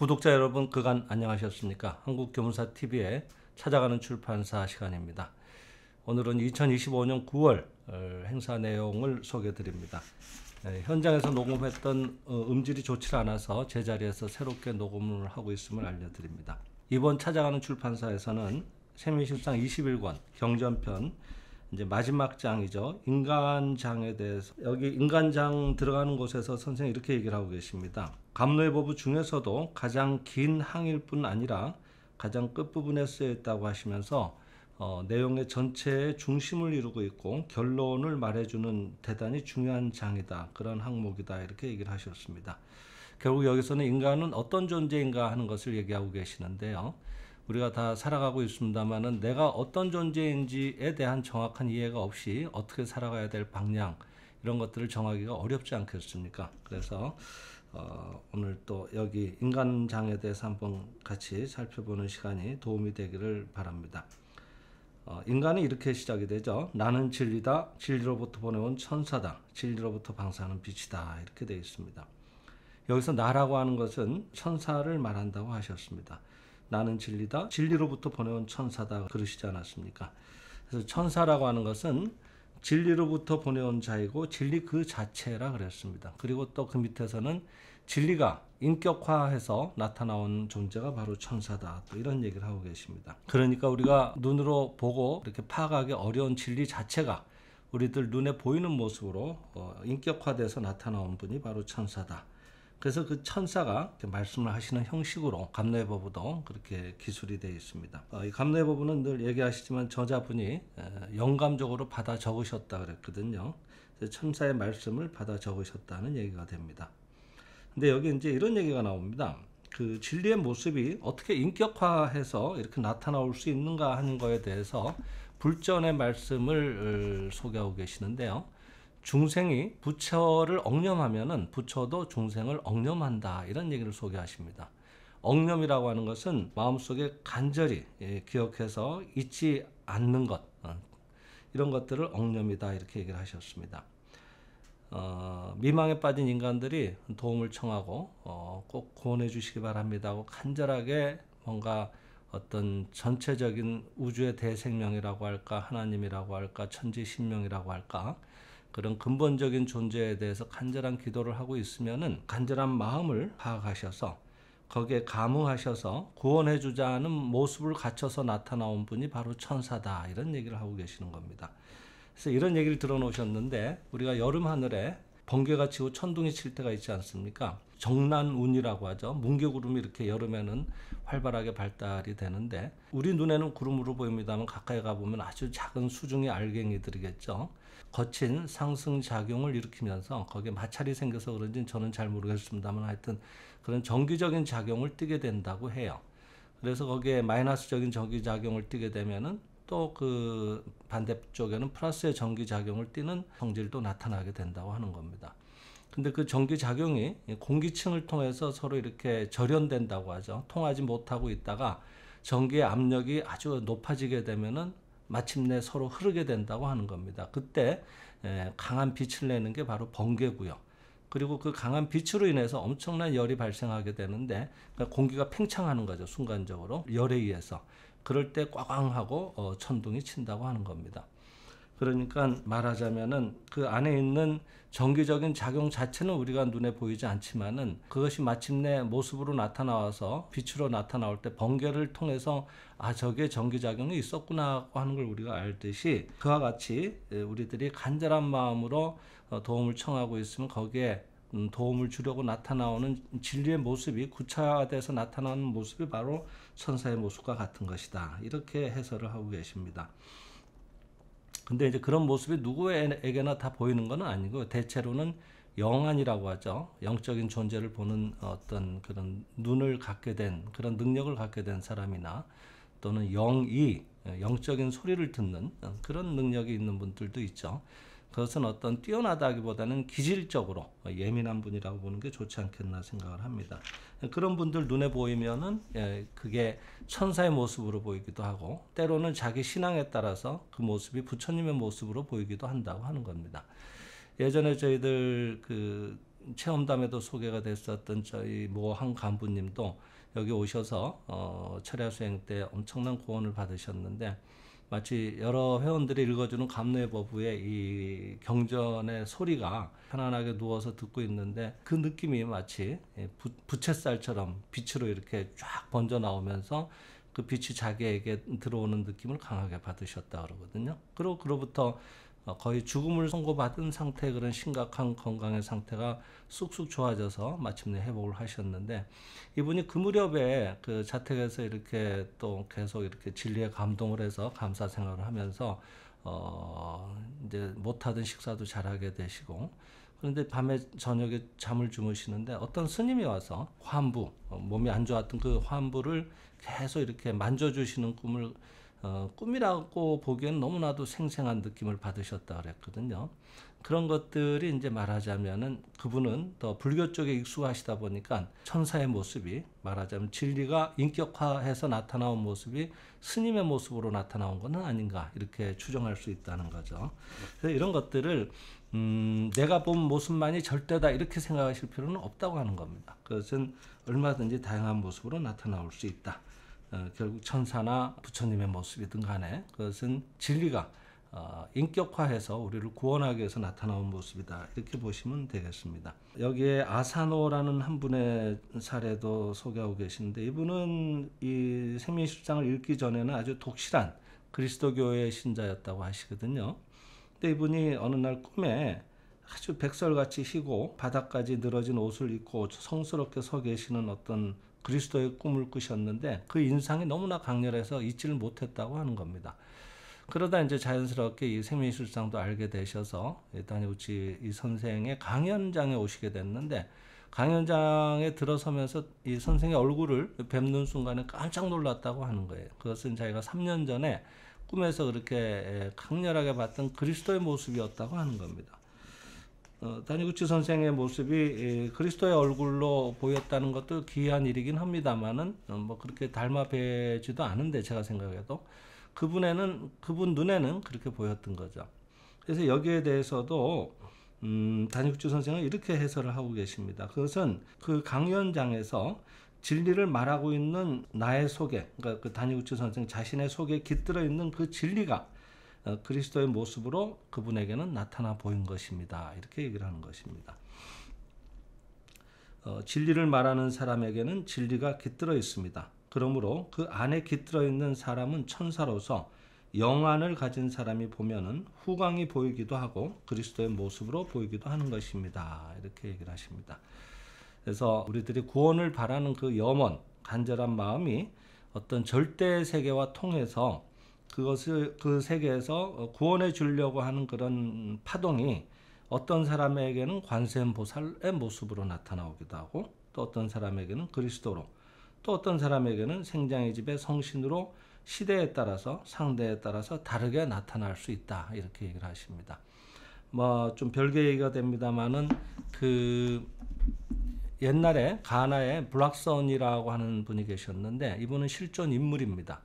구독자 여러분, 그간 안녕하셨습니까? 한국교문사TV에 찾아가는 출판사 시간입니다. 오늘은 2025년 9월 행사 내용을 소개해 드립니다. 현장에서 녹음했던 음질이 좋지 않아서 제자리에서 새롭게 녹음을 하고 있음을 알려드립니다. 이번 찾아가는 출판사에서는 세민실상 21권 경전편 이제 마지막 장이죠. 인간장에 대해서, 여기 인간장 들어가는 곳에서 선생님이 이렇게 얘기를 하고 계십니다. 감로의법부 중에서도 가장 긴 항일 뿐 아니라 가장 끝부분에 쓰여 있다고 하시면서 내용의 전체의 중심을 이루고 있고 결론을 말해주는 대단히 중요한 장이다, 그런 항목이다, 이렇게 얘기를 하셨습니다. 결국 여기서는 인간은 어떤 존재인가 하는 것을 얘기하고 계시는데요. 우리가 다 살아가고 있습니다만은 내가 어떤 존재인지에 대한 정확한 이해가 없이 어떻게 살아가야 될 방향, 이런 것들을 정하기가 어렵지 않겠습니까? 그래서 오늘 또 여기 인간장에 대해서 한번 같이 살펴보는 시간이 도움이 되기를 바랍니다. 인간은 이렇게 시작이 되죠. 나는 진리다, 진리로부터 보내온 천사다, 진리로부터 방사하는 빛이다, 이렇게 되어 있습니다. 여기서 나라고 하는 것은 천사를 말한다고 하셨습니다. 나는 진리다, 진리로부터 보내온 천사다, 그러시지 않았습니까? 그래서 천사라고 하는 것은 진리로부터 보내온 자이고 진리 그 자체라 그랬습니다. 그리고 또 그 밑에서는 진리가 인격화해서 나타나온 존재가 바로 천사다, 또 이런 얘기를 하고 계십니다. 그러니까 우리가 눈으로 보고 이렇게 파악하기 어려운 진리 자체가 우리들 눈에 보이는 모습으로 인격화돼서 나타나온 분이 바로 천사다. 그래서 그 천사가 말씀을 하시는 형식으로 감로의법부도 그렇게 기술이 되어 있습니다. 이 감로의법부는 늘 얘기하시지만 저자분이 영감적으로 받아 적으셨다 그랬거든요. 천사의 말씀을 받아 적으셨다는 얘기가 됩니다. 근데 여기 이제 이런 얘기가 나옵니다. 그 진리의 모습이 어떻게 인격화해서 이렇게 나타나올 수 있는가 하는 거에 대해서 불전의 말씀을 소개하고 계시는데요. 중생이 부처를 억념하면은 부처도 중생을 억념한다, 이런 얘기를 소개하십니다. 억념이라고 하는 것은 마음속에 간절히 기억해서 잊지 않는 것, 이런 것들을 억념이다, 이렇게 얘기를 하셨습니다. 미망에 빠진 인간들이 도움을 청하고 꼭 구원해 주시기 바랍니다 하고 간절하게 뭔가 어떤 전체적인 우주의 대생명이라고 할까, 하나님이라고 할까, 천지신명이라고 할까, 그런 근본적인 존재에 대해서 간절한 기도를 하고 있으면은 간절한 마음을 파악하셔서 거기에 감응하셔서 구원해 주자는 모습을 갖춰서 나타나온 분이 바로 천사다, 이런 얘기를 하고 계시는 겁니다. 그래서 이런 얘기를 들어놓으셨는데, 우리가 여름 하늘에 번개가 치고 천둥이 칠 때가 있지 않습니까? 정난운이라고 하죠. 뭉게구름이 이렇게 여름에는 활발하게 발달이 되는데 우리 눈에는 구름으로 보입니다만 가까이 가보면 아주 작은 수중의 알갱이들이겠죠. 거친 상승작용을 일으키면서 거기에 마찰이 생겨서 그런지는 저는 잘 모르겠습니다만 하여튼 그런 정기적인 작용을 띠게 된다고 해요. 그래서 거기에 마이너스적인 전기작용을 띠게 되면은 또 그 반대쪽에는 플러스의 전기작용을 띠는 성질도 나타나게 된다고 하는 겁니다. 근데 그 전기작용이 공기층을 통해서 서로 이렇게 절연된다고 하죠. 통하지 못하고 있다가 전기의 압력이 아주 높아지게 되면은 마침내 서로 흐르게 된다고 하는 겁니다. 그때 강한 빛을 내는 게 바로 번개고요. 그리고 그 강한 빛으로 인해서 엄청난 열이 발생하게 되는데, 그러니까 공기가 팽창하는 거죠. 순간적으로 열에 의해서. 그럴 때 꽝꽝하고 천둥이 친다고 하는 겁니다. 그러니까 말하자면은 그 안에 있는 전기적인 작용 자체는 우리가 눈에 보이지 않지만은 그것이 마침내 모습으로 나타나와서 빛으로 나타나올 때 번개를 통해서 저게 전기작용이 있었구나 하는 걸 우리가 알듯이, 그와 같이 우리들이 간절한 마음으로 도움을 청하고 있으면 거기에 도움을 주려고 나타나오는 진리의 모습이 구차돼서 나타나는 모습이 바로 천사의 모습과 같은 것이다, 이렇게 해설을 하고 계십니다. 근데 이제 그런 모습이 누구에게나 다 보이는 건 아니고 대체로는 영안이라고 하죠. 영적인 존재를 보는 어떤 그런 눈을 갖게 된, 그런 능력을 갖게 된 사람이나 또는 영이, 영적인 소리를 듣는 그런 능력이 있는 분들도 있죠. 그것은 어떤 뛰어나다기보다는 기질적으로 예민한 분이라고 보는 게 좋지 않겠나 생각을 합니다. 그런 분들 눈에 보이면은 그게 천사의 모습으로 보이기도 하고, 때로는 자기 신앙에 따라서 그 모습이 부처님의 모습으로 보이기도 한다고 하는 겁니다. 예전에 저희들 그 체험담에도 소개가 됐었던 저희 모 한 간부님도 여기 오셔서 철야 수행 때 엄청난 구원을 받으셨는데, 마치 여러 회원들이 읽어주는 감로의법부의 이 경전의 소리가 편안하게 누워서 듣고 있는데, 그 느낌이 마치 부채살처럼 빛으로 이렇게 쫙 번져 나오면서 그 빛이 자기에게 들어오는 느낌을 강하게 받으셨다 그러거든요. 그리고 그로부터 거의 죽음을 선고받은 상태의 그런 심각한 건강의 상태가 쑥쑥 좋아져서 마침내 회복을 하셨는데, 이분이 그 무렵에 그 자택에서 이렇게 또 계속 이렇게 진리에 감동을 해서 감사 생활을 하면서 이제 못하던 식사도 잘하게 되시고, 그런데 밤에 저녁에 잠을 주무시는데 어떤 스님이 와서 환부, 몸이 안 좋았던 그 환부를 계속 이렇게 만져주시는 꿈을 꿈이라고 보기엔 너무나도 생생한 느낌을 받으셨다 그랬거든요. 그런 것들이 이제 말하자면은 그분은 더 불교 쪽에 익숙하시다 보니까 천사의 모습이 말하자면 진리가 인격화해서 나타나온 모습이 스님의 모습으로 나타나온 것은 아닌가, 이렇게 추정할 수 있다는 거죠. 그래서 이런 것들을 내가 본 모습만이 절대다 이렇게 생각하실 필요는 없다고 하는 겁니다. 그것은 얼마든지 다양한 모습으로 나타나올 수 있다. 결국 천사나 부처님의 모습이든 간에 그것은 진리가 인격화해서 우리를 구원하기 위해서 나타나온 모습이다, 이렇게 보시면 되겠습니다. 여기에 아사노라는 한 분의 사례도 소개하고 계신데, 이분은 이 생민실상을 읽기 전에는 아주 독실한 그리스도교의 신자였다고 하시거든요. 근데 이분이 어느 날 꿈에 아주 백설같이 희고 바닥까지 늘어진 옷을 입고 성스럽게 서 계시는 어떤 그리스도의 꿈을 꾸셨는데, 그 인상이 너무나 강렬해서 잊지를 못했다고 하는 겁니다. 그러다 이제 자연스럽게 이 생민실상도 알게 되셔서 다니구치 이 선생의 강연장에 오시게 됐는데, 강연장에 들어서면서 이 선생의 얼굴을 뵙는 순간에 깜짝 놀랐다고 하는 거예요. 그것은 자기가 3년 전에 꿈에서 그렇게 강렬하게 봤던 그리스도의 모습이었다고 하는 겁니다. 다니구치 선생의 모습이 그리스도의 얼굴로 보였다는 것도 기이한 일이긴 합니다만은 뭐 그렇게 닮아 뵈지도 않은데, 제가 생각해도 그분 눈에는 그렇게 보였던 거죠. 그래서 여기에 대해서도 다니구치 선생은 이렇게 해설을 하고 계십니다. 그것은 그 강연장에서 진리를 말하고 있는 나의 속에, 그러니까 그 다니구치 선생 자신의 속에 깃들어 있는 그 진리가 그리스도의 모습으로 그분에게는 나타나 보인 것입니다, 이렇게 얘기를 하는 것입니다. 진리를 말하는 사람에게는 진리가 깃들어 있습니다. 그러므로 그 안에 깃들어 있는 사람은 천사로서 영안을 가진 사람이 보면은 후광이 보이기도 하고 그리스도의 모습으로 보이기도 하는 것입니다, 이렇게 얘기를 하십니다. 그래서 우리들이 구원을 바라는 그 염원, 간절한 마음이 어떤 절대 세계와 통해서 그것을 그 세계에서 구원해 주려고 하는 그런 파동이 어떤 사람에게는 관세음보살의 모습으로 나타나오기도 하고, 또 어떤 사람에게는 그리스도로, 또 어떤 사람에게는 생장의 집의 성신으로 시대에 따라서 상대에 따라서 다르게 나타날 수 있다, 이렇게 얘기를 하십니다. 뭐 좀 별개 얘기가 됩니다만은 그 옛날에 가나에 블락선이라고 하는 분이 계셨는데, 이분은 실존 인물입니다.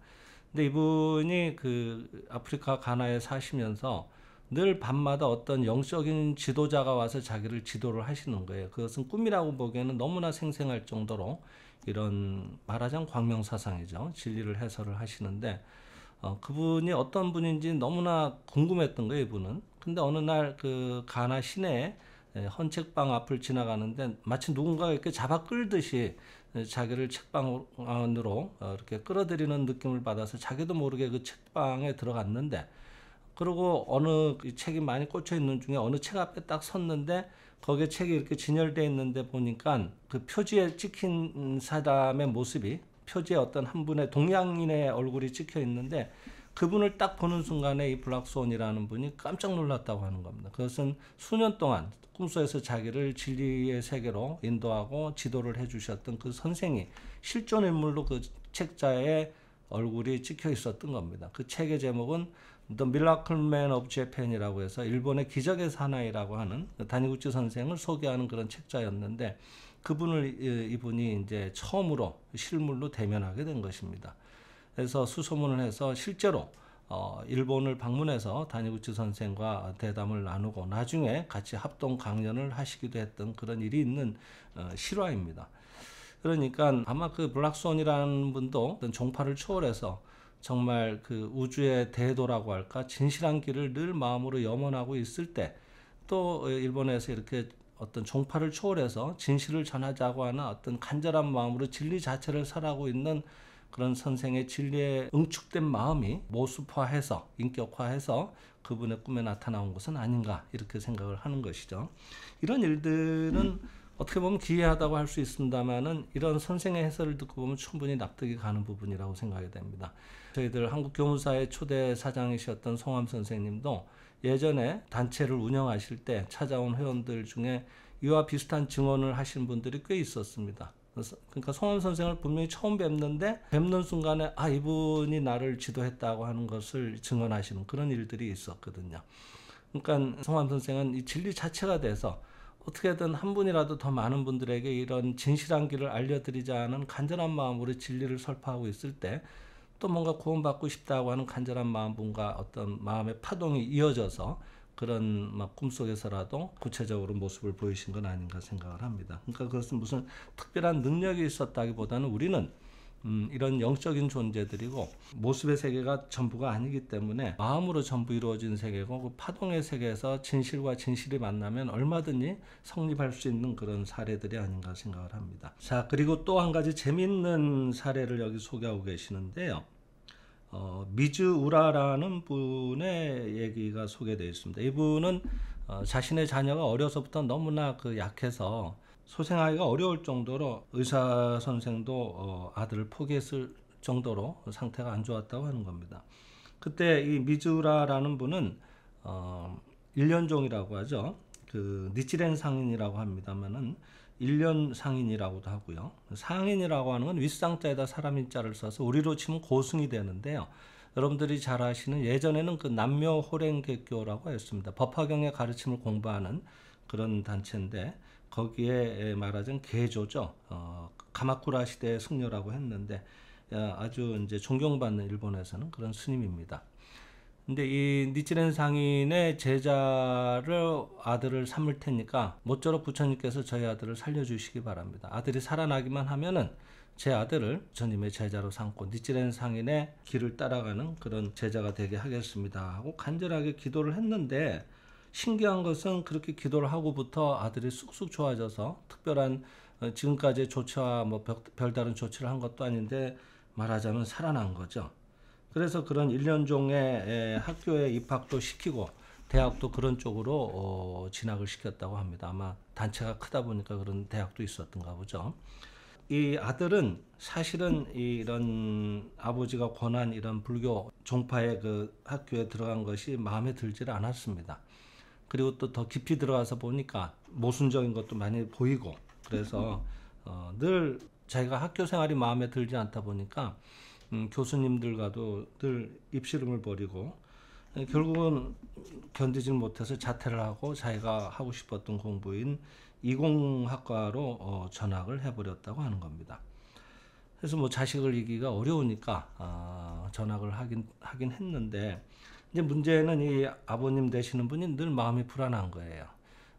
근데 이분이 그 아프리카 가나에 사시면서 늘 밤마다 어떤 영적인 지도자가 와서 자기를 지도를 하시는 거예요. 그것은 꿈이라고 보기에는 너무나 생생할 정도로 이런 말하자면 광명사상이죠. 진리를 해설을 하시는데, 그분이 어떤 분인지 너무나 궁금했던 거예요, 이분은. 근데 어느 날 그 가나 시내에 헌책방 앞을 지나가는데 마치 누군가가 이렇게 잡아 끌듯이 자기를 책방 안으로 이렇게 끌어들이는 느낌을 받아서 자기도 모르게 그 책방에 들어갔는데, 그리고 어느 책이 많이 꽂혀 있는 중에 어느 책 앞에 딱 섰는데, 거기에 책이 이렇게 진열되어 있는데 보니까 그 표지에 찍힌 사람의 모습이, 표지에 어떤 한 분의 동양인의 얼굴이 찍혀 있는데, 그분을 딱 보는 순간에 이 블락스원이라는 분이 깜짝 놀랐다고 하는 겁니다. 그것은 수년 동안 꿈속에서 자기를 진리의 세계로 인도하고 지도를 해주셨던 그 선생이 실존 인물로 그 책자에 얼굴이 찍혀 있었던 겁니다. 그 책의 제목은 The Miracle Man of Japan이라고 해서 일본의 기적의 사나이라고 하는 다니구치 선생을 소개하는 그런 책자였는데, 그분을 이분이 이제 처음으로 실물로 대면하게 된 것입니다. 그래서 수소문을 해서 실제로 일본을 방문해서 다니구치 선생과 대담을 나누고 나중에 같이 합동 강연을 하시기도 했던 그런 일이 있는 실화입니다. 그러니까 아마 그 블락스원이라는 분도 어떤 종파를 초월해서 정말 그 우주의 대도라고 할까, 진실한 길을 늘 마음으로 염원하고 있을 때, 또 일본에서 이렇게 어떤 종파를 초월해서 진실을 전하자고 하는 어떤 간절한 마음으로 진리 자체를 설하고 있는 그런 선생의 진리에 응축된 마음이 모습화해서, 인격화해서 그분의 꿈에 나타나온 것은 아닌가, 이렇게 생각을 하는 것이죠. 이런 일들은 어떻게 보면 기이하다고 할 수 있습니다만은, 이런 선생의 해설을 듣고 보면 충분히 납득이 가는 부분이라고 생각이 됩니다. 저희들 한국교무사의 초대 사장이셨던 송암 선생님도 예전에 단체를 운영하실 때 찾아온 회원들 중에 이와 비슷한 증언을 하신 분들이 꽤 있었습니다. 그러니까 송암 선생을 분명히 처음 뵙는 순간에 이분이 나를 지도했다고 하는 것을 증언하시는 그런 일들이 있었거든요. 그러니까 송암 선생은 이 진리 자체가 돼서 어떻게든 한 분이라도 더 많은 분들에게 이런 진실한 길을 알려드리자는 간절한 마음으로 진리를 설파하고 있을 때, 또 뭔가 구원받고 싶다고 하는 간절한 마음과 어떤 마음의 파동이 이어져서 그런 막 꿈속에서라도 구체적으로 모습을 보이신 건 아닌가 생각을 합니다. 그러니까 그것은 무슨 특별한 능력이 있었다기보다는 우리는 이런 영적인 존재들이고 모습의 세계가 전부가 아니기 때문에 마음으로 전부 이루어진 세계고, 그 파동의 세계에서 진실과 진실이 만나면 얼마든지 성립할 수 있는 그런 사례들이 아닌가 생각을 합니다. 자, 그리고 또 한 가지 재미있는 사례를 여기 소개하고 계시는데요. 미즈우라라는 분의 얘기가 소개되어 있습니다. 이분은 자신의 자녀가 어려서부터 너무나 약해서 소생하기가 어려울 정도로 의사 선생도 아들을 포기했을 정도로 상태가 안 좋았다고 하는 겁니다. 그때 이 미즈우라라는 분은 일련종이라고 하죠. 그 니치렌 상인이라고 합니다만은 일련 상인이라고도 하고요. 상인이라고 하는 건 윗상자에다 사람 인자를 써서 우리로 치면 고승이 되는데요. 여러분들이 잘 아시는, 예전에는 그 남묘 호랭개교라고 했습니다. 법화경의 가르침을 공부하는 그런 단체인데, 거기에 말하자면 개조죠. 가마쿠라 시대의 승려라고 했는데 아주 이제 존경받는 일본에서는 그런 스님입니다. 근데 이 니치렌 상인의 제자를 아들을 삼을 테니까 모쪼록 부처님께서 저희 아들을 살려주시기 바랍니다. 아들이 살아나기만 하면은 제 아들을 부처님의 제자로 삼고 니치렌 상인의 길을 따라가는 그런 제자가 되게 하겠습니다 하고 간절하게 기도를 했는데, 신기한 것은 그렇게 기도를 하고부터 아들이 쑥쑥 좋아져서 특별한 지금까지의 조치와 뭐 별다른 조치를 한 것도 아닌데 말하자면 살아난 거죠. 그래서 그런 일련종의 학교에 입학도 시키고 대학도 그런 쪽으로 진학을 시켰다고 합니다. 아마 단체가 크다 보니까 그런 대학도 있었던가 보죠. 이 아들은 사실은 이런 아버지가 권한 이런 불교 종파의 그 학교에 들어간 것이 마음에 들지를 않았습니다. 그리고 또 더 깊이 들어가서 보니까 모순적인 것도 많이 보이고, 그래서 늘 자기가 학교 생활이 마음에 들지 않다 보니까 교수님들과도 늘 입씨름을 벌이고 결국은 견디지 못해서 자퇴를 하고 자기가 하고 싶었던 공부인 이공학과로 전학을 해버렸다고 하는 겁니다. 그래서 뭐 자식을 이기가 어려우니까 전학을 하긴 했는데, 이제 문제는 이 아버님 되시는 분이 늘 마음이 불안한 거예요.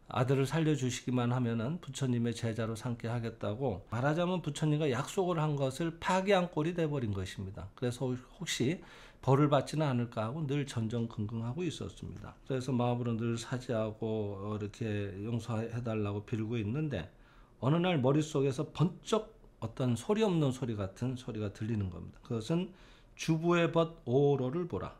아들을 살려주시기만 하면은 부처님의 제자로 삼게 하겠다고 말하자면 부처님과 약속을 한 것을 파기한 꼴이 돼버린 것입니다. 그래서 혹시 벌을 받지는 않을까 하고 늘 전전긍긍하고 있었습니다. 그래서 마음으로 늘 사죄하고 이렇게 용서해달라고 빌고 있는데, 어느 날 머릿속에서 번쩍 어떤 소리 없는 소리 같은 소리가 들리는 겁니다. 그것은 주부의 벗 오로를 보라.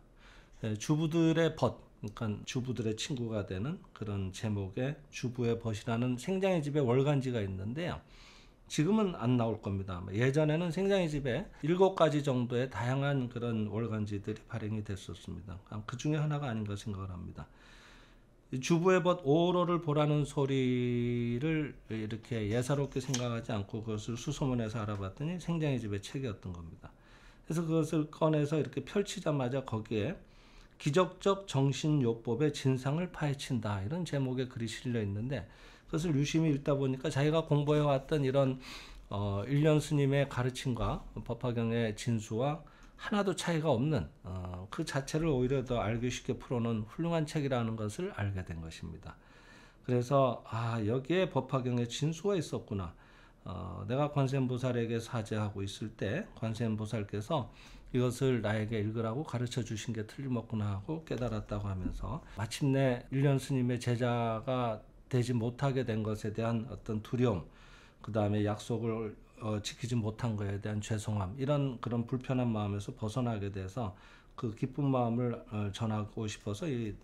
주부들의 벗, 그러니까 주부들의 친구가 되는 그런 제목의 주부의 벗이라는 생장의 집에 월간지가 있는데요. 지금은 안 나올 겁니다. 예전에는 생장의 집에 7가지 정도의 다양한 그런 월간지들이 발행이 됐었습니다. 그 중에 하나가 아닌가 생각을 합니다. 주부의 벗 오로를 보라는 소리를 이렇게 예사롭게 생각하지 않고 그것을 수소문해서 알아봤더니 생장의 집의 책이었던 겁니다. 그래서 그것을 꺼내서 이렇게 펼치자마자 거기에 기적적 정신요법의 진상을 파헤친다, 이런 제목의 글이 실려 있는데, 그것을 유심히 읽다 보니까 자기가 공부해왔던 이런 일련 스님의 가르침과 법화경의 진수와 하나도 차이가 없는 그 자체를 오히려 더 알기 쉽게 풀어놓은 훌륭한 책이라는 것을 알게 된 것입니다. 그래서 여기에 법화경에 진수가 있었구나. 내가 관세음보살에게 사제하고 있을 때 관세음보살께서 이것을 나에게 읽으라고 가르쳐 주신 게 틀림없구나 하고 깨달았다고 하면서 마침내 일련 스님의 제자가 되지 못하게 된 것에 대한 어떤 두려움, 그 다음에 약속을 지키지 못한 것에 대한 죄송함, 이런 그런 불편한 마음에서 벗어나게 돼서 그 기쁜 마음을 전하고 싶어서 이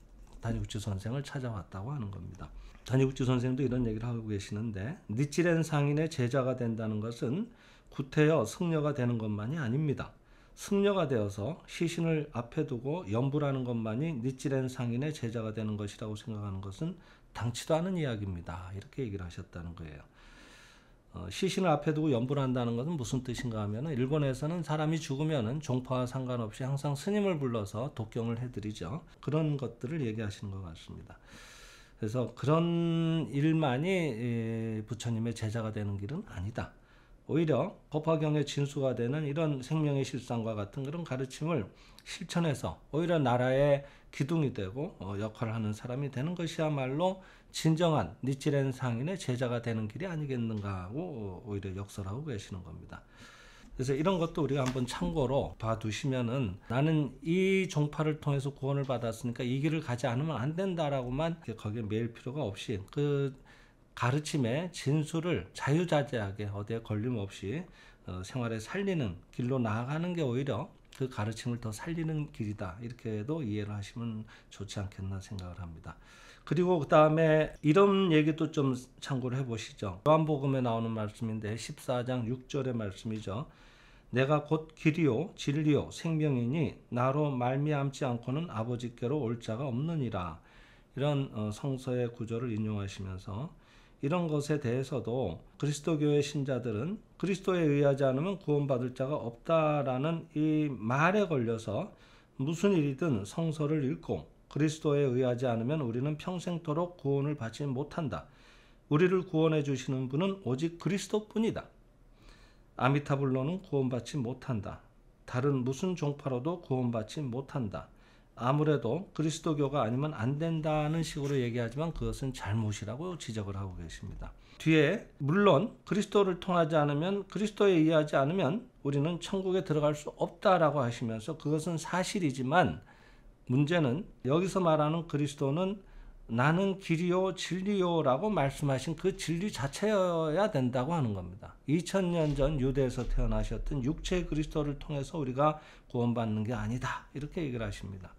다니구치 선생을 찾아왔다고 하는 겁니다. 다니구치 선생도 이런 얘기를 하고 계시는데, 니찌렌 상인의 제자가 된다는 것은 구태여 승려가 되는 것만이 아닙니다. 승려가 되어서 시신을 앞에 두고 연불하는 것만이 니찌렌 상인의 제자가 되는 것이라고 생각하는 것은 당치도 않은 이야기입니다. 이렇게 얘기를 하셨다는 거예요. 시신을 앞에 두고 연불한다는 것은 무슨 뜻인가 하면, 일본에서는 사람이 죽으면 종파와 상관없이 항상 스님을 불러서 독경을 해드리죠. 그런 것들을 얘기하시는 것 같습니다. 그래서 그런 일만이 부처님의 제자가 되는 길은 아니다. 오히려 법화경의 진수가 되는 이런 생명의 실상과 같은 그런 가르침을 실천해서 오히려 나라의 기둥이 되고 역할을 하는 사람이 되는 것이야말로 진정한 니찌렌 상인의 제자가 되는 길이 아니겠는가 하고 오히려 역설하고 계시는 겁니다. 그래서 이런 것도 우리가 한번 참고로 봐두시면은, 나는 이 종파를 통해서 구원을 받았으니까 이 길을 가지 않으면 안 된다라고만 거기에 매일 필요가 없이 그 가르침의 진수를 자유자재하게 어디에 걸림 없이 생활에 살리는 길로 나아가는 게 오히려 그 가르침을 더 살리는 길이다, 이렇게도 이해를 하시면 좋지 않겠나 생각을 합니다. 그리고 그 다음에 이런 얘기도 좀 참고를 해보시죠. 요한복음에 나오는 말씀인데 14장 6절의 말씀이죠. 내가 곧 길이요 진리요 생명이니 나로 말미암지 않고는 아버지께로 올 자가 없느니라. 이런 성서의 구절을 인용하시면서 이런 것에 대해서도 그리스도교의 신자들은 그리스도에 의하지 않으면 구원받을 자가 없다라는 이 말에 걸려서 무슨 일이든 성서를 읽고 그리스도에 의하지 않으면 우리는 평생토록 구원을 받지 못한다. 우리를 구원해 주시는 분은 오직 그리스도뿐이다. 아미타불로는 구원받지 못한다. 다른 무슨 종파로도 구원받지 못한다. 아무래도 그리스도교가 아니면 안 된다는 식으로 얘기하지만 그것은 잘못이라고 지적을 하고 계십니다. 뒤에 물론 그리스도를 통하지 않으면, 그리스도에 의하지 않으면 우리는 천국에 들어갈 수 없다라고 하시면서 그것은 사실이지만, 문제는 여기서 말하는 그리스도는 나는 길이요 진리요라고 말씀하신 그 진리 자체여야 된다고 하는 겁니다. 2000년 전 유대에서 태어나셨던 육체의 그리스도를 통해서 우리가 구원받는 게 아니다, 이렇게 얘기를 하십니다.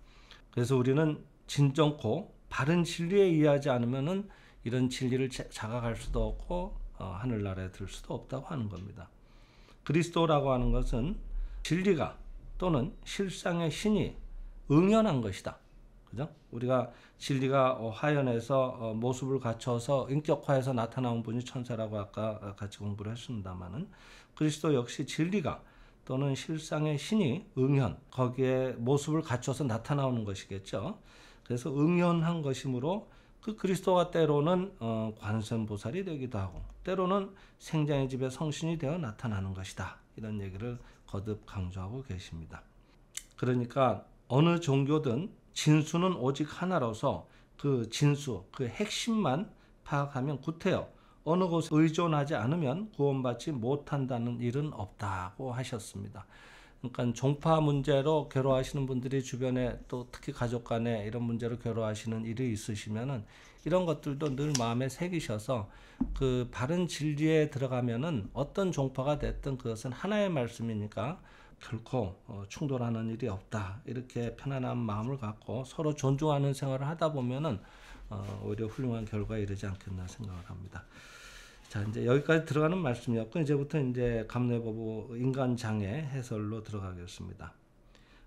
그래서 우리는 진정코 바른 진리에 의하지 않으면은 이런 진리를 자각할 수도 없고 하늘나라에 들 수도 없다고 하는 겁니다. 그리스도라고 하는 것은 진리가 또는 실상의 신이 응연한 것이다. 그죠? 우리가 진리가 화연해서 모습을 갖춰서 인격화해서 나타나온 분이 천사라고 아까 같이 공부를 했습니다만은, 그리스도 역시 진리가 또는 실상의 신이 응연, 거기에 모습을 갖춰서 나타나오는 것이겠죠. 그래서 응연한 것이므로 그 그리스도가 때로는 관세음보살이 되기도 하고 때로는 생장의 집의 성신이 되어 나타나는 것이다, 이런 얘기를 거듭 강조하고 계십니다. 그러니까 어느 종교든 진수는 오직 하나로서 그 진수, 그 핵심만 파악하면 구태여 어느 곳에 의존하지 않으면 구원받지 못한다는 일은 없다고 하셨습니다. 그러니까 종파 문제로 괴로워하시는 분들이 주변에, 또 특히 가족 간에 이런 문제로 괴로워하시는 일이 있으시면은 이런 것들도 늘 마음에 새기셔서 그 바른 진리에 들어가면은 어떤 종파가 됐든 그것은 하나의 말씀이니까 결코 충돌하는 일이 없다, 이렇게 편안한 마음을 갖고 서로 존중하는 생활을 하다 보면은 오히려 훌륭한 결과에 이르지 않겠나 생각을 합니다. 자, 이제 여기까지 들어가는 말씀이었고, 이제부터 이제 감래법부 인간장애 해설로 들어가겠습니다.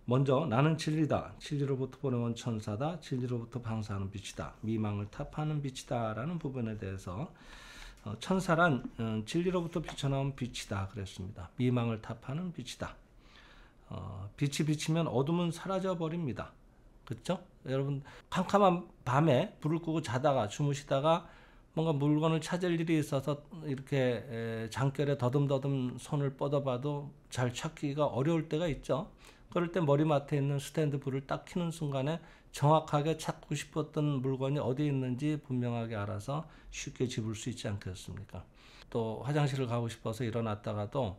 먼저 나는 진리다, 진리로부터 보내온 천사다, 진리로부터 방사하는 빛이다, 미망을 타파하는 빛이다 라는 부분에 대해서 천사란 진리로부터 비쳐나온 빛이다 그랬습니다. 미망을 타파하는 빛이다. 빛이 비치면 어둠은 사라져 버립니다. 그렇죠? 여러분, 캄캄한 밤에 불을 끄고 자다가 주무시다가 뭔가 물건을 찾을 일이 있어서 이렇게 장결에 더듬더듬 손을 뻗어봐도 잘 찾기가 어려울 때가 있죠. 그럴 때 머리맡에 있는 스탠드 불을 딱 켜는 순간에 정확하게 찾고 싶었던 물건이 어디 있는지 분명하게 알아서 쉽게 집을 수 있지 않겠습니까? 또 화장실을 가고 싶어서 일어났다가도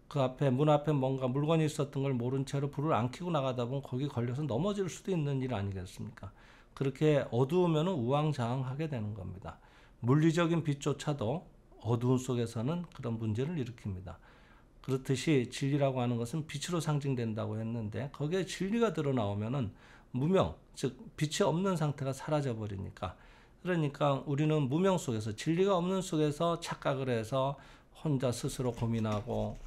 그 앞에 문 앞에 뭔가 물건이 있었던 걸 모른 채로 불을 안 켜고 나가다 보면 거기 걸려서 넘어질 수도 있는 일 아니겠습니까? 그렇게 어두우면 우왕좌왕하게 되는 겁니다. 물리적인 빛조차도 어두운 속에서는 그런 문제를 일으킵니다. 그렇듯이 진리라고 하는 것은 빛으로 상징된다고 했는데 거기에 진리가 드러나오면은 무명, 즉 빛이 없는 상태가 사라져 버리니까, 그러니까 우리는 무명 속에서, 진리가 없는 속에서 착각을 해서 혼자 스스로 고민하고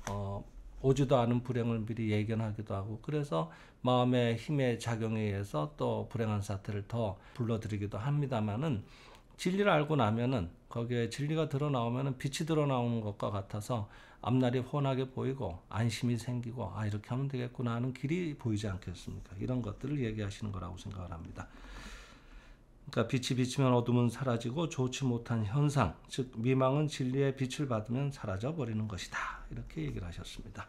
오지도 않은 불행을 미리 예견하기도 하고, 그래서 마음의 힘의 작용에 의해서 또 불행한 사태를 더 불러들이기도 합니다만은, 진리를 알고 나면은 거기에 진리가 드러나오면은 빛이 드러나오는 것과 같아서 앞날이 훤하게 보이고 안심이 생기고, 아 이렇게 하면 되겠구나 하는 길이 보이지 않겠습니까? 이런 것들을 얘기하시는 거라고 생각을 합니다. 그러니까 빛이 비치면 어둠은 사라지고 좋지 못한 현상, 즉 미망은 진리의 빛을 받으면 사라져 버리는 것이다, 이렇게 얘기를 하셨습니다.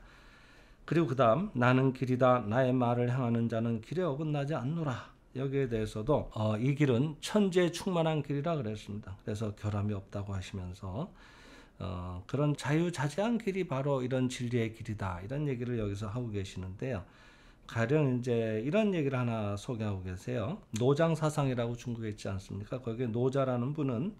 그리고 그 다음, 나는 길이다 나의 말을 행하는 자는 길에 어긋나지 않노라. 여기에 대해서도 이 길은 천지에 충만한 길이라 그랬습니다. 그래서 결함이 없다고 하시면서 그런 자유자재한 길이 바로 이런 진리의 길이다, 이런 얘기를 여기서 하고 계시는데요. 가령 이제 이런 얘기를 하나 소개하고 계세요. 노장사상이라고 중국에 있지 않습니까? 거기에 노자라는 분은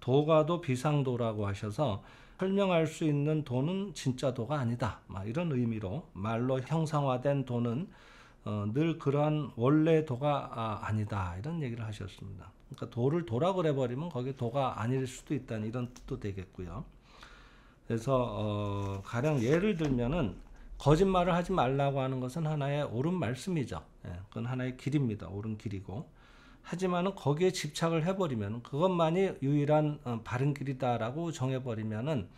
도가도 비상도라고 하셔서 설명할 수 있는 도는 진짜 도가 아니다, 이런 의미로 말로 형상화된 도는 늘 그러한 원래 도가 아니다, 이런 얘기를 하셨습니다. 그러니까 도를 도라고 그래버리면 거기 도가 아닐 수도 있다는 이런 뜻도 되겠고요. 그래서 가령 예를 들면은 거짓말을 하지 말라고 하는 것은 하나의 옳은 말씀이죠. 그건 하나의 길입니다. 옳은 길이고. 하지만은 거기에 집착을 해버리면, 그것만이 유일한 바른 길이다라고 정해버리면은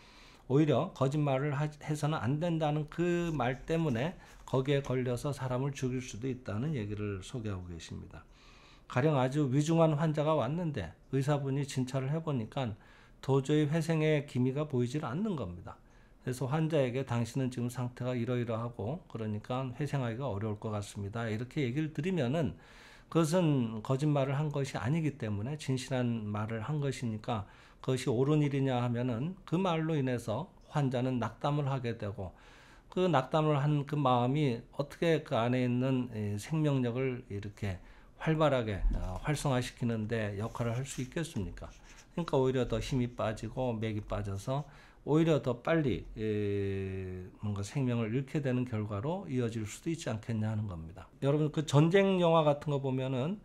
오히려 거짓말을 해서는 안 된다는 그 말 때문에 거기에 걸려서 사람을 죽일 수도 있다는 얘기를 소개하고 계십니다. 가령 아주 위중한 환자가 왔는데 의사분이 진찰을 해보니까 도저히 회생의 기미가 보이질 않는 겁니다. 그래서 환자에게 당신은 지금 상태가 이러이러하고 그러니까 회생하기가 어려울 것 같습니다, 이렇게 얘기를 드리면은 그것은 거짓말을 한 것이 아니기 때문에 진실한 말을 한 것이니까 그것이 옳은 일이냐 하면은 그 말로 인해서 환자는 낙담을 하게 되고, 그 낙담을 한 그 마음이 어떻게 그 안에 있는 생명력을 이렇게 활발하게 활성화시키는데 역할을 할 수 있겠습니까? 그러니까 오히려 더 힘이 빠지고 맥이 빠져서 오히려 더 빨리 뭔가 생명을 잃게 되는 결과로 이어질 수도 있지 않겠냐 하는 겁니다. 여러분 그 전쟁 영화 같은 거 보면은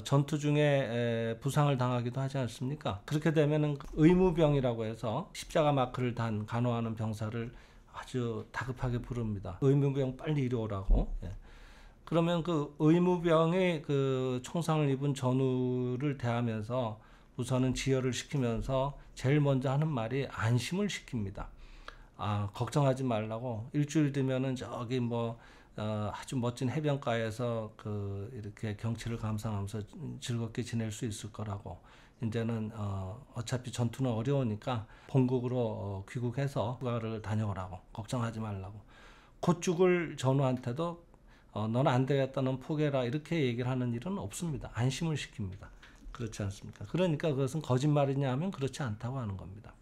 전투 중에 부상을 당하기도 하지 않습니까? 그렇게 되면은 의무병이라고 해서 십자가 마크를 단 간호하는 병사를 아주 다급하게 부릅니다. 의무병 빨리 이리 오라고. 그러면 그 의무병이 그 총상을 입은 전우를 대하면서 우선은 지혈을 시키면서 제일 먼저 하는 말이 안심을 시킵니다. 걱정하지 말라고, 일주일 뒤면은 저기 아주 멋진 해변가에서 이렇게 경치를 감상하면서 즐겁게 지낼 수 있을 거라고, 이제는 어차피 전투는 어려우니까 본국으로 귀국해서 휴가를 다녀오라고, 걱정하지 말라고. 곧 죽을 전우한테도 너는 안 되겠다, 넌 포기해라, 이렇게 얘기를 하는 일은 없습니다. 안심을 시킵니다. 그렇지 않습니까? 그러니까 그것은 거짓말이냐 하면 그렇지 않다고 하는 겁니다.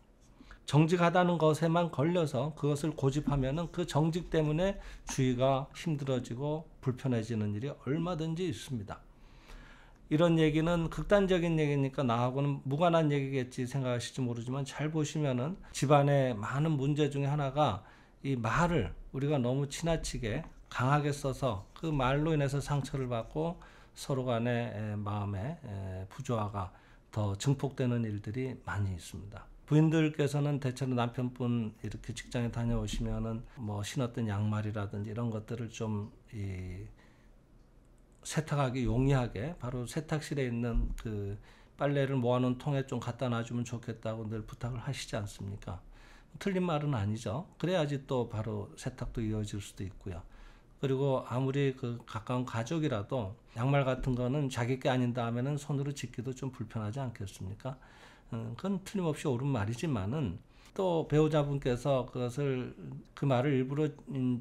정직하다는 것에만 걸려서 그것을 고집하면은 그 정직 때문에 주의가 힘들어지고 불편해지는 일이 얼마든지 있습니다. 이런 얘기는 극단적인 얘기니까 나하고는 무관한 얘기겠지 생각하실지 모르지만, 잘 보시면은 집안의 많은 문제 중에 하나가 이 말을 우리가 너무 지나치게 강하게 써서 그 말로 인해서 상처를 받고 서로 간의 마음의 부조화가 더 증폭되는 일들이 많이 있습니다. 부인들께서는 대체로 남편분 이렇게 직장에 다녀오시면은 신었던 양말이라든지 이런 것들을 좀 세탁하기 용이하게 바로 세탁실에 있는 그 빨래를 모아놓은 통에 좀 갖다 놔주면 좋겠다고 늘 부탁을 하시지 않습니까? 틀린 말은 아니죠. 그래야지 또 바로 세탁도 이어질 수도 있고요. 그리고 아무리 그 가까운 가족이라도 양말 같은 거는 자기 게 아닌 다음에는 손으로 짚기도 좀 불편하지 않겠습니까? 그건 틀림없이 옳은 말이지만은 또 배우자분께서 그 말을 일부러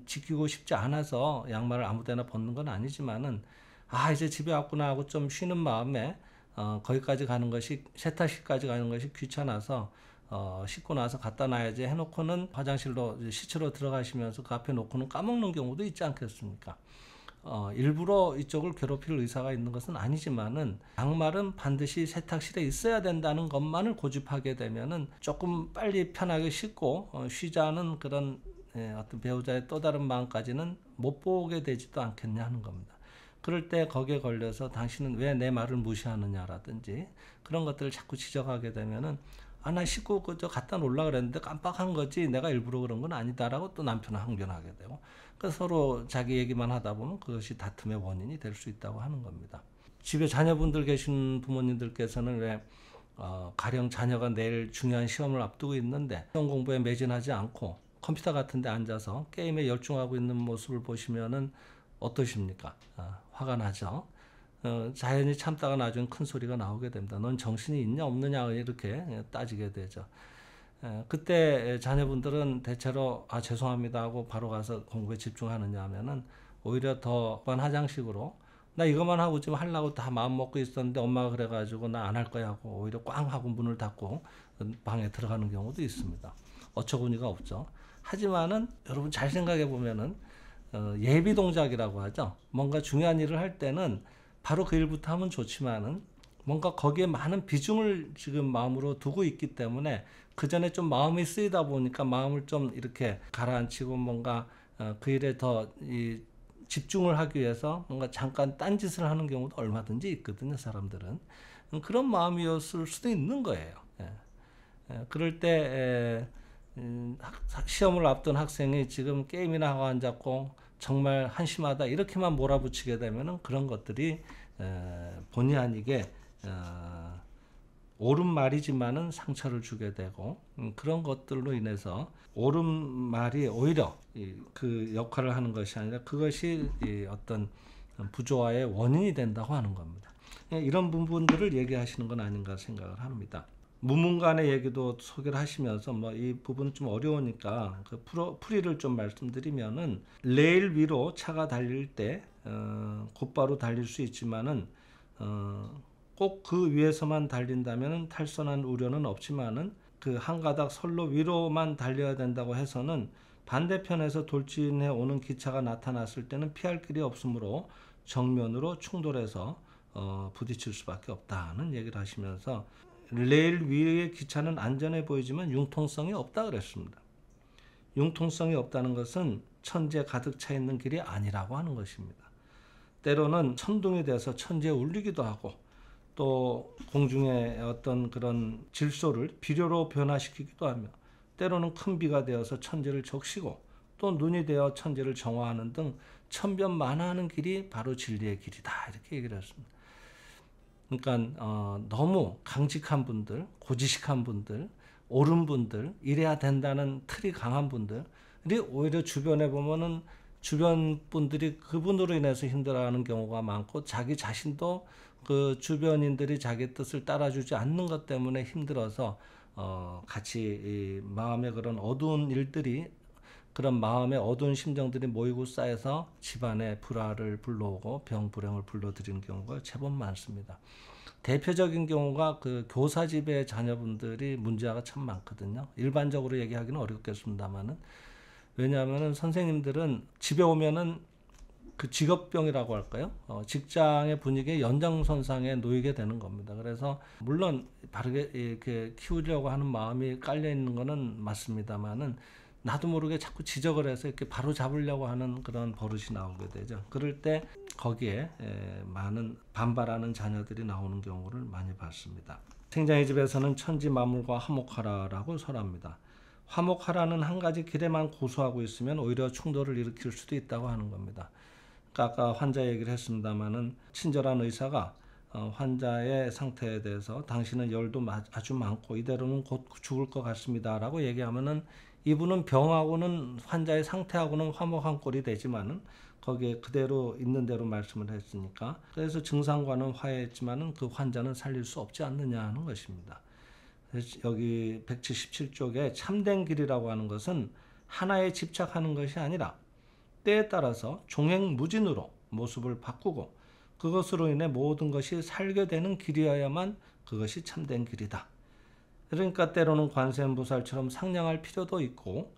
지키고 싶지 않아서 양말을 아무데나 벗는 건 아니지만은 이제 집에 왔구나 하고 좀 쉬는 마음에 거기까지 가는 것이 세탁실까지 가는 것이 귀찮아서 씻고 나서 갖다 놔야지 해놓고는 화장실로 시치러 들어가시면서 그 앞에 놓고는 까먹는 경우도 있지 않겠습니까? 일부러 이쪽을 괴롭힐 의사가 있는 것은 아니지만은 양말은 반드시 세탁실에 있어야 된다는 것만을 고집하게 되면은 조금 빨리 편하게 씻고 쉬자는 그런 어떤 배우자의 또 다른 마음까지는 못 보게 되지도 않겠냐 하는 겁니다. 그럴 때 거기에 걸려서 당신은 왜 내 말을 무시하느냐라든지 그런 것들을 자꾸 지적하게 되면은 나 씻고 그저 갖다 놓으려고 그랬는데 깜빡한 거지 내가 일부러 그런 건 아니다라고 또 남편은 항변하게 되고 서로 자기 얘기만 하다 보면 그것이 다툼의 원인이 될 수 있다고 하는 겁니다. 집에 자녀분들 계신 부모님들께서는 왜 가령 자녀가 내일 중요한 시험을 앞두고 있는데 시험 공부에 매진하지 않고 컴퓨터 같은 데 앉아서 게임에 열중하고 있는 모습을 보시면은 어떠십니까? 화가 나죠. 자연히 참다가 나중에 큰 소리가 나오게 됩니다. 넌 정신이 있냐 없느냐 이렇게 따지게 되죠. 그때 자녀분들은 대체로 죄송합니다 하고 바로 가서 공부에 집중하느냐 하면은 오히려 더 관하장식으로 나 이것만 하고 지금 하려고 다 마음 먹고 있었는데 엄마가 그래가지고 나 안 할 거야 하고 오히려 꽝 하고 문을 닫고 방에 들어가는 경우도 있습니다. 어처구니가 없죠. 하지만은 여러분 잘 생각해 보면은 예비 동작이라고 하죠. 뭔가 중요한 일을 할 때는 바로 그 일부터 하면 좋지만은 뭔가 거기에 많은 비중을 지금 마음으로 두고 있기 때문에 그 전에 좀 마음이 쓰이다 보니까 마음을 좀 이렇게 가라앉히고 뭔가 그 일에 더 집중을 하기 위해서 뭔가 잠깐 딴짓을 하는 경우도 얼마든지 있거든요, 사람들은. 그런 마음이었을 수도 있는 거예요. 그럴 때 시험을 앞둔 학생이 지금 게임이나 하고 앉았고 정말 한심하다 이렇게만 몰아붙이게 되면은 그런 것들이 본의 아니게 옳은 말이지만은 상처를 주게 되고 그런 것들로 인해서 옳은 말이 오히려 그 역할을 하는 것이 아니라 그것이 어떤 부조화의 원인이 된다고 하는 겁니다. 이런 부분들을 얘기하시는 건 아닌가 생각을 합니다. 무문간의 얘기도 소개를 하시면서 이 부분은 좀 어려우니까 그 풀이를 좀 말씀드리면은 레일 위로 차가 달릴 때 곧바로 달릴 수 있지만은 꼭 그 위에서만 달린다면은 탈선한 우려는 없지만은 그 한 가닥 선로 위로만 달려야 된다고 해서는 반대편에서 돌진해 오는 기차가 나타났을 때는 피할 길이 없으므로 정면으로 충돌해서 부딪힐 수밖에 없다는 얘기를 하시면서 레일 위의 기차는 안전해 보이지만 융통성이 없다 그랬습니다. 융통성이 없다는 것은 천재 가득 차 있는 길이 아니라고 하는 것입니다. 때로는 천둥이 돼서 천지에 울리기도 하고 또 공중의 어떤 그런 질소를 비료로 변화시키기도 하며 때로는 큰 비가 되어서 천지를 적시고 또 눈이 되어 천지를 정화하는 등 천변만화하는 길이 바로 진리의 길이다 이렇게 얘기를 했습니다. 그러니까 너무 강직한 분들, 고지식한 분들, 옳은 분들, 이래야 된다는 틀이 강한 분들이 오히려 주변에 보면은 주변 분들이 그분으로 인해서 힘들어하는 경우가 많고 자기 자신도 그 주변인들이 자기 뜻을 따라주지 않는 것 때문에 힘들어서 같이 이 마음의 그런 어두운 일들이 그런 마음의 어두운 심정들이 모이고 쌓여서 집안에 불화를 불러오고 병불행을 불러들이는 경우가 제법 많습니다. 대표적인 경우가 그 교사 집의 자녀분들이 문제가 참 많거든요. 일반적으로 얘기하기는 어렵겠습니다만은 왜냐하면은 선생님들은 집에 오면은 그 직업병이라고 할까요? 직장의 분위기의 연장선상에 놓이게 되는 겁니다. 그래서 물론 바르게 이렇게 키우려고 하는 마음이 깔려 있는 거는 맞습니다만은 나도 모르게 자꾸 지적을 해서 이렇게 바로 잡으려고 하는 그런 버릇이 나오게 되죠. 그럴 때 거기에 많은 반발하는 자녀들이 나오는 경우를 많이 봤습니다. 생장의 집에서는 천지 만물과 화목하라라고 설합니다. 화목하라는 한 가지 길에만 고수하고 있으면 오히려 충돌을 일으킬 수도 있다고 하는 겁니다. 그러니까 아까 환자 얘기를 했습니다마는 친절한 의사가 환자의 상태에 대해서 당신은 열도 아주 많고 이대로는 곧 죽을 것 같습니다라고 얘기하면은 이분은 병하고는 환자의 상태하고는 화목한 꼴이 되지만은 거기에 그대로 있는 대로 말씀을 했으니까 그래서 증상과는 화해했지만은 그 환자는 살릴 수 없지 않느냐 하는 것입니다. 여기 177쪽에 참된 길이라고 하는 것은 하나에 집착하는 것이 아니라 때에 따라서 종횡무진으로 모습을 바꾸고 그것으로 인해 모든 것이 살게 되는 길이어야만 그것이 참된 길이다. 그러니까 때로는 관세음보살처럼 상냥할 필요도 있고,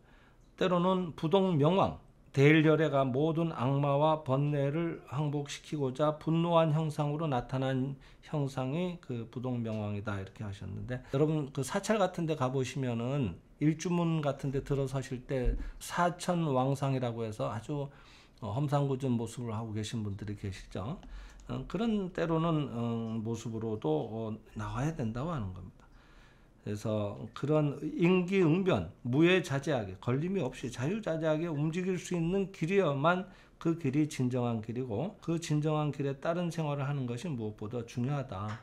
때로는 부동명왕 대일열애가 모든 악마와 번뇌를 항복시키고자 분노한 형상으로 나타난 형상이 그 부동명왕이다, 이렇게 하셨는데, 여러분 그 사찰 같은 데 가보시면은 일주문 같은 데 들어서실 때 사천왕상이라고 해서 아주 험상궂은 모습을 하고 계신 분들이 계시죠. 그런 때로는 모습으로도 나와야 된다고 하는 겁니다. 그래서 그런 임기응변, 무해자재하게, 걸림이 없이 자유자재하게 움직일 수 있는 길이어야만 그 길이 진정한 길이고, 그 진정한 길에 따른 생활을 하는 것이 무엇보다 중요하다.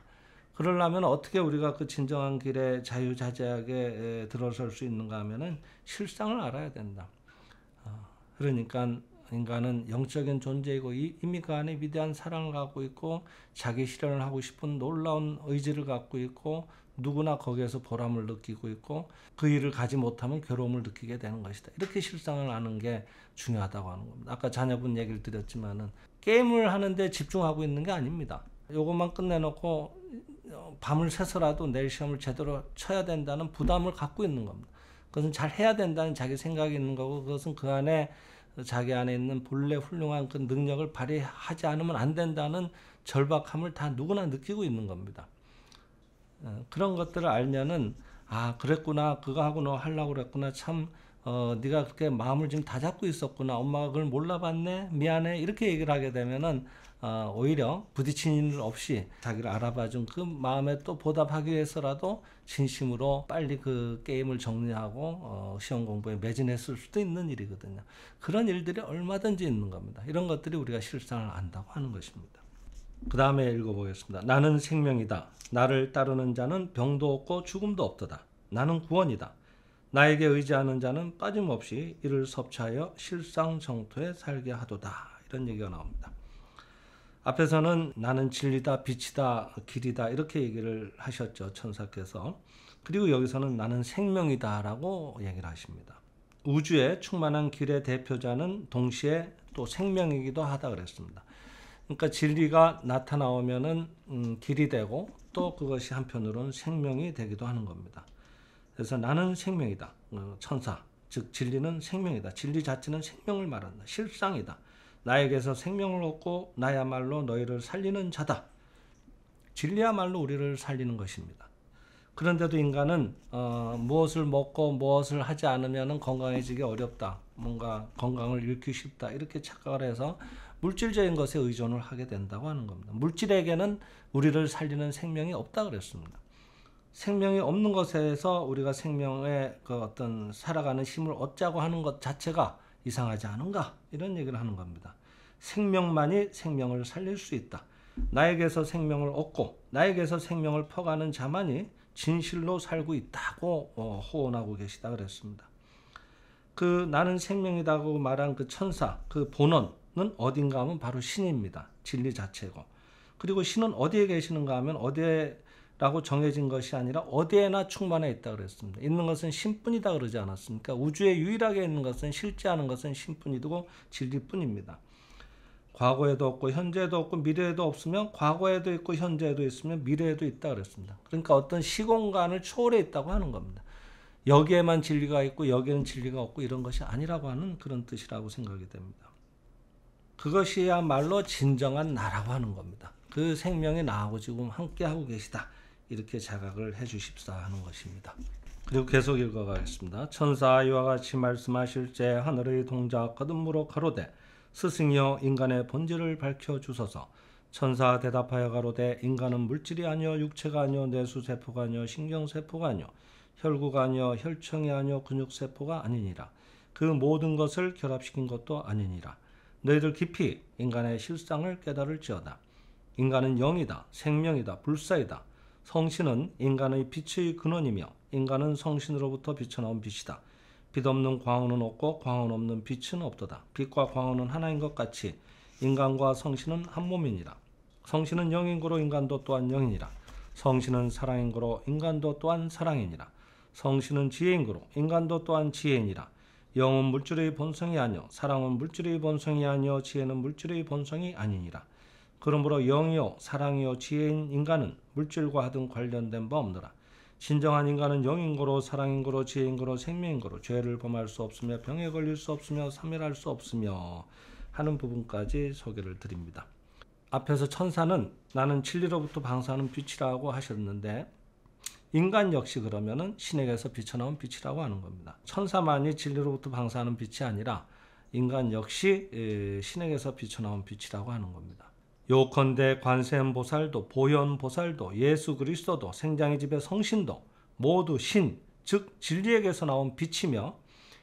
그러려면 어떻게 우리가 그 진정한 길에 자유자재하게 들어설 수 있는가 하면은 실상을 알아야 된다. 그러니까 인간은 영적인 존재이고 이미 그 안에 위대한 사랑을 갖고 있고 자기 실현을 하고 싶은 놀라운 의지를 갖고 있고 누구나 거기에서 보람을 느끼고 있고 그 일을 가지 못하면 괴로움을 느끼게 되는 것이다. 이렇게 실상을 아는 게 중요하다고 하는 겁니다. 아까 자녀분 얘기를 드렸지만은 게임을 하는데 집중하고 있는 게 아닙니다. 요것만 끝내놓고 밤을 새서라도 내일 시험을 제대로 쳐야 된다는 부담을 갖고 있는 겁니다. 그것은 잘 해야 된다는 자기 생각이 있는 거고, 그것은 그 안에 자기 안에 있는 본래 훌륭한 그 능력을 발휘하지 않으면 안 된다는 절박함을 다 누구나 느끼고 있는 겁니다. 그런 것들을 알면은 그랬구나, 그거 하고 너 하려고 그랬구나, 참 네가 그렇게 마음을 지금 다 잡고 있었구나, 엄마가 그걸 몰라봤네, 미안해, 이렇게 얘기를 하게 되면은 오히려 부딪히는 일 없이 자기를 알아봐준 그 마음에 또 보답하기 위해서라도 진심으로 빨리 그 게임을 정리하고 시험 공부에 매진했을 수도 있는 일이거든요. 그런 일들이 얼마든지 있는 겁니다. 이런 것들이 우리가 실상을 안다고 하는 것입니다. 그 다음에 읽어보겠습니다. 나는 생명이다. 나를 따르는 자는 병도 없고 죽음도 없도다. 나는 구원이다. 나에게 의지하는 자는 빠짐없이 이를 섭취하여 실상정토에 살게 하도다. 이런 얘기가 나옵니다. 앞에서는 나는 진리다, 빛이다, 길이다 이렇게 얘기를 하셨죠, 천사께서. 그리고 여기서는 나는 생명이다 라고 얘기를 하십니다. 우주의 충만한 길의 대표자는 동시에 또 생명이기도 하다 그랬습니다. 그러니까 진리가 나타나오면은 길이 되고 또 그것이 한편으로는 생명이 되기도 하는 겁니다. 그래서 나는 생명이다. 천사, 즉 진리는 생명이다. 진리 자체는 생명을 말한다. 실상이다. 나에게서 생명을 얻고 나야말로 너희를 살리는 자다. 진리야말로 우리를 살리는 것입니다. 그런데도 인간은 무엇을 먹고 무엇을 하지 않으면 건강해지기 어렵다, 뭔가 건강을 잃기 쉽다, 이렇게 착각을 해서 물질적인 것에 의존을 하게 된다고 하는 겁니다. 물질에게는 우리를 살리는 생명이 없다 그랬습니다. 생명이 없는 것에서 우리가 생명의 그 어떤 살아가는 힘을 얻자고 하는 것 자체가 이상하지 않은가, 이런 얘기를 하는 겁니다. 생명만이 생명을 살릴 수 있다. 나에게서 생명을 얻고 나에게서 생명을 퍼가는 자만이 진실로 살고 있다고 호언하고 계시다 그랬습니다. 그 나는 생명이다고 말한 그 천사, 그 본원은 어딘가 하면 바로 신입니다. 진리 자체고. 그리고 신은 어디에 계시는가 하면 어디에라고 정해진 것이 아니라 어디에나 충만해 있다 그랬습니다. 있는 것은 신뿐이다 그러지 않았습니까? 우주에 유일하게 있는 것은, 실제하는 것은 신뿐이고 진리뿐입니다. 과거에도 없고 현재에도 없고 미래에도 없으면 과거에도 있고 현재에도 있으면 미래에도 있다 그랬습니다. 그러니까 어떤 시공간을 초월해 있다고 하는 겁니다. 여기에만 진리가 있고 여기에는 진리가 없고 이런 것이 아니라고 하는 그런 뜻이라고 생각이 됩니다. 그것이야말로 진정한 나라고 하는 겁니다. 그 생명이 나하고 지금 함께하고 계시다, 이렇게 자각을 해 주십사 하는 것입니다. 그리고 계속 읽어가겠습니다. 천사 이와 같이 말씀하실 때 하늘의 동자 거듭물어 가로되 스승이여 인간의 본질을 밝혀주소서. 천사 대답하여 가로되 인간은 물질이 아니요 육체가 아니요 내수세포가 아니요 신경세포가 아니요 혈구가 아니요 혈청이 아니요 근육세포가 아니니라. 그 모든 것을 결합시킨 것도 아니니라. 너희들 깊이 인간의 실상을 깨달을지어다. 인간은 영이다, 생명이다, 불사이다. 성신은 인간의 빛의 근원이며 인간은 성신으로부터 비쳐나온 빛이다. 빛 없는 광원은 없고 광원 없는 빛은 없도다. 빛과 광원은 하나인 것 같이 인간과 성신은 한 몸이니라. 성신은 영인 고로 인간도 또한 영이니라. 성신은 사랑인 거로 인간도 또한 사랑이니라. 성신은 지혜인 거로 인간도 또한 지혜니라. 영은 물질의 본성이 아니요 사랑은 물질의 본성이 아니요 지혜는 물질의 본성이 아니니라. 그러므로 영이요 사랑이요 지혜인 인간은 물질과 하등 관련된 바 없노라. 진정한 인간은 영인 거로 사랑인 거로 지혜인 거로 생명인 거로 죄를 범할 수 없으며 병에 걸릴 수 없으며 사멸할 수 없으며 하는 부분까지 소개를 드립니다. 앞에서 천사는 나는 진리로부터 방사하는 빛이라고 하셨는데 인간 역시 그러면은 신에게서 비쳐나온 빛이라고 하는 겁니다. 천사만이 진리로부터 방사하는 빛이 아니라 인간 역시 신에게서 비쳐나온 빛이라고 하는 겁니다. 요컨대 관세음보살도 보현보살도 예수 그리스도도 생장의 집의 성신도 모두 신, 즉 진리에게서 나온 빛이며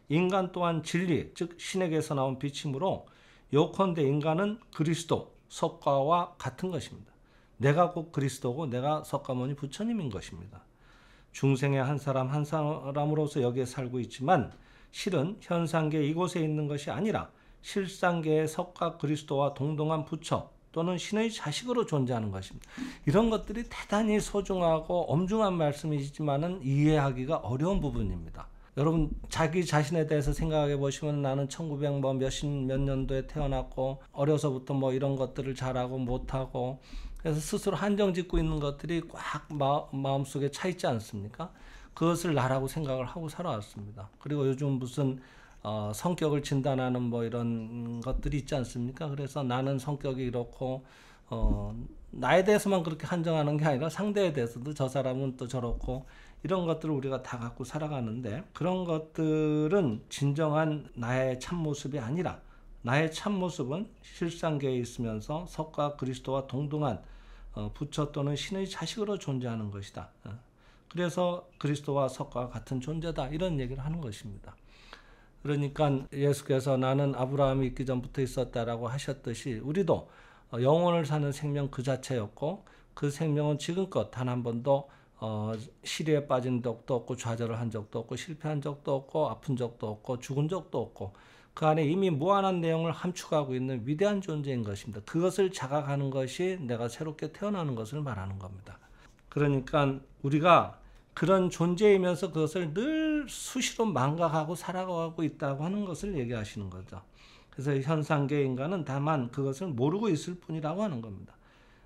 인간 또한 진리, 즉 신에게서 나온 빛이므로 요컨대 인간은 그리스도, 석가와 같은 것입니다. 내가 곧 그리스도고 내가 석가모니 부처님인 것입니다. 중생의 한 사람 한 사람으로서 여기에 살고 있지만 실은 현상계 이곳에 있는 것이 아니라 실상계의 석가 그리스도와 동등한 부처 또는 신의 자식으로 존재하는 것입니다. 이런 것들이 대단히 소중하고 엄중한 말씀이지만은 이해하기가 어려운 부분입니다. 여러분 자기 자신에 대해서 생각해 보시면 나는 1900 몇 년도에 태어났고 어려서부터 뭐 이런 것들을 잘하고 못하고 그래서 스스로 한정 짓고 있는 것들이 꽉 마음속에 차 있지 않습니까? 그것을 나라고 생각을 하고 살아왔습니다. 그리고 요즘 무슨 성격을 진단하는 뭐 이런 것들이 있지 않습니까? 그래서 나는 성격이 이렇고 나에 대해서만 그렇게 한정하는 게 아니라 상대에 대해서도 저 사람은 또 저렇고 이런 것들을 우리가 다 갖고 살아가는데 그런 것들은 진정한 나의 참모습이 아니라 나의 참모습은 실상계에 있으면서 석가 그리스도와 동등한 부처 또는 신의 자식으로 존재하는 것이다. 그래서 그리스도와 석가와 같은 존재다 이런 얘기를 하는 것입니다. 그러니까 예수께서 나는 아브라함이 있기 전부터 있었다라고 하셨듯이 우리도 영혼을 사는 생명 그 자체였고 그 생명은 지금껏 단 한 번도 시리에 빠진 적도 없고 좌절을 한 적도 없고 실패한 적도 없고 아픈 적도 없고 죽은 적도 없고 그 안에 이미 무한한 내용을 함축하고 있는 위대한 존재인 것입니다. 그것을 자각하는 것이 내가 새롭게 태어나는 것을 말하는 겁니다. 그러니까 우리가 그런 존재이면서 그것을 늘 수시로 망각하고 살아가고 있다고 하는 것을 얘기하시는 거죠. 그래서 현상계 인간은 다만 그것을 모르고 있을 뿐이라고 하는 겁니다.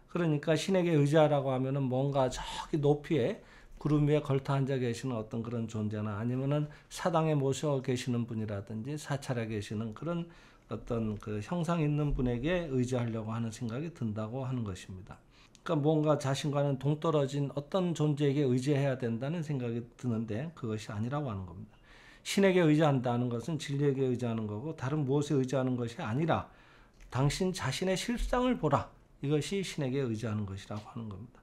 그러니까 신에게 의지하라고 하면은 뭔가 저기 높이에 구름 위에 걸터 앉아 계시는 어떤 그런 존재나 아니면은 사당에 모셔 계시는 분이라든지 사찰에 계시는 그런 어떤 그 형상 있는 분에게 의지하려고 하는 생각이 든다고 하는 것입니다. 그러니까 뭔가 자신과는 동떨어진 어떤 존재에게 의지해야 된다는 생각이 드는데 그것이 아니라고 하는 겁니다. 신에게 의지한다는 것은 진리에게 의지하는 거고 다른 무엇에 의지하는 것이 아니라 당신 자신의 실상을 보라. 이것이 신에게 의지하는 것이라고 하는 겁니다.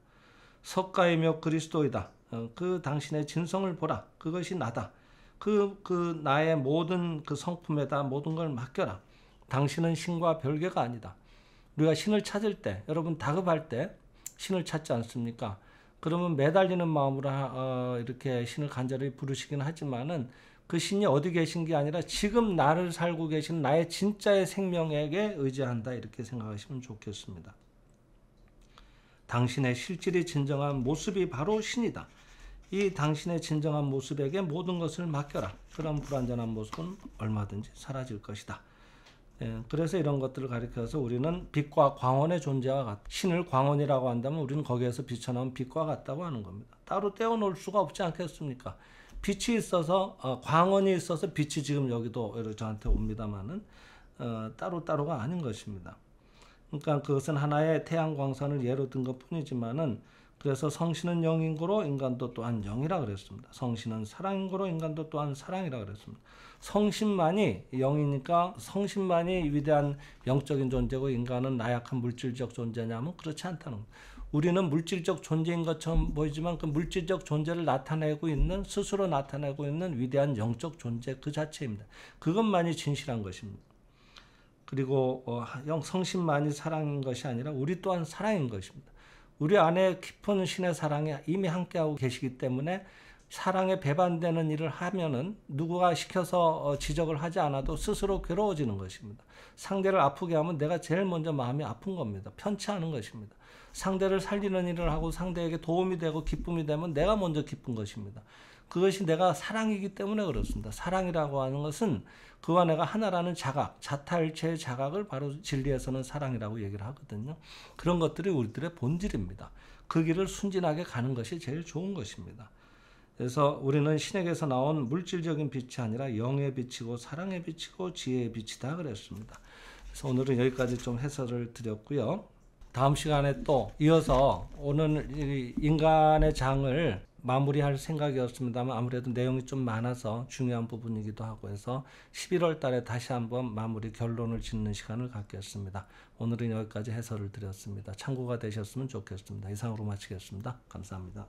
석가이며 그리스도이다. 그 당신의 진성을 보라. 그것이 나다. 그 나의 모든 그 성품에다 모든 걸 맡겨라. 당신은 신과 별개가 아니다. 우리가 신을 찾을 때, 여러분 다급할 때 신을 찾지 않습니까? 그러면 매달리는 마음으로 이렇게 신을 간절히 부르시긴 하지만은 그 신이 어디 계신 게 아니라 지금 나를 살고 계신 나의 진짜의 생명에게 의지한다 이렇게 생각하시면 좋겠습니다. 당신의 실질이 진정한 모습이 바로 신이다. 이 당신의 진정한 모습에게 모든 것을 맡겨라. 그런 불완전한 모습은 얼마든지 사라질 것이다. 그래서 이런 것들을 가리켜서 우리는 빛과 광원의 존재와 같다. 신을 광원이라고 한다면 우리는 거기에서 비쳐나온 빛과 같다고 하는 겁니다. 따로 떼어놓을 수가 없지 않겠습니까? 빛이 있어서 광원이 있어서 빛이 지금 여기도 저한테 옵니다만은 따로따로가 아닌 것입니다. 그러니까 그것은 하나의 태양광선을 예로 든 것뿐이지만은 그래서 성신은 영인 거로 인간도 또한 영이라 그랬습니다. 성신은 사랑인 거로 인간도 또한 사랑이라 그랬습니다. 성신만이 영이니까 성신만이 위대한 영적인 존재고 인간은 나약한 물질적 존재냐면 그렇지 않다는 겁니다. 우리는 물질적 존재인 것처럼 보이지만 그 물질적 존재를 나타내고 있는 스스로 나타내고 있는 위대한 영적 존재 그 자체입니다. 그것만이 진실한 것입니다. 그리고 성신만이 사랑인 것이 아니라 우리 또한 사랑인 것입니다. 우리 안에 깊은 신의 사랑이 이미 함께하고 계시기 때문에 사랑에 배반되는 일을 하면은 누구가 시켜서 지적을 하지 않아도 스스로 괴로워지는 것입니다. 상대를 아프게 하면 내가 제일 먼저 마음이 아픈 겁니다. 편치 않은 것입니다. 상대를 살리는 일을 하고 상대에게 도움이 되고 기쁨이 되면 내가 먼저 기쁜 것입니다. 그것이 내가 사랑이기 때문에 그렇습니다. 사랑이라고 하는 것은 그와 내가 하나라는 자각, 자타일체의 자각을 바로 진리에서는 사랑이라고 얘기를 하거든요. 그런 것들이 우리들의 본질입니다. 그 길을 순진하게 가는 것이 제일 좋은 것입니다. 그래서 우리는 신에게서 나온 물질적인 빛이 아니라 영의 빛이고 사랑의 빛이고 지혜의 빛이다 그랬습니다. 그래서 오늘은 여기까지 좀 해설을 드렸고요. 다음 시간에 또 이어서 오늘 인간의 장을 마무리할 생각이었습니다만 아무래도 내용이 좀 많아서 중요한 부분이기도 하고 해서 11월 달에 다시 한번 마무리 결론을 짓는 시간을 갖겠습니다. 오늘은 여기까지 해설을 드렸습니다. 참고가 되셨으면 좋겠습니다. 이상으로 마치겠습니다. 감사합니다.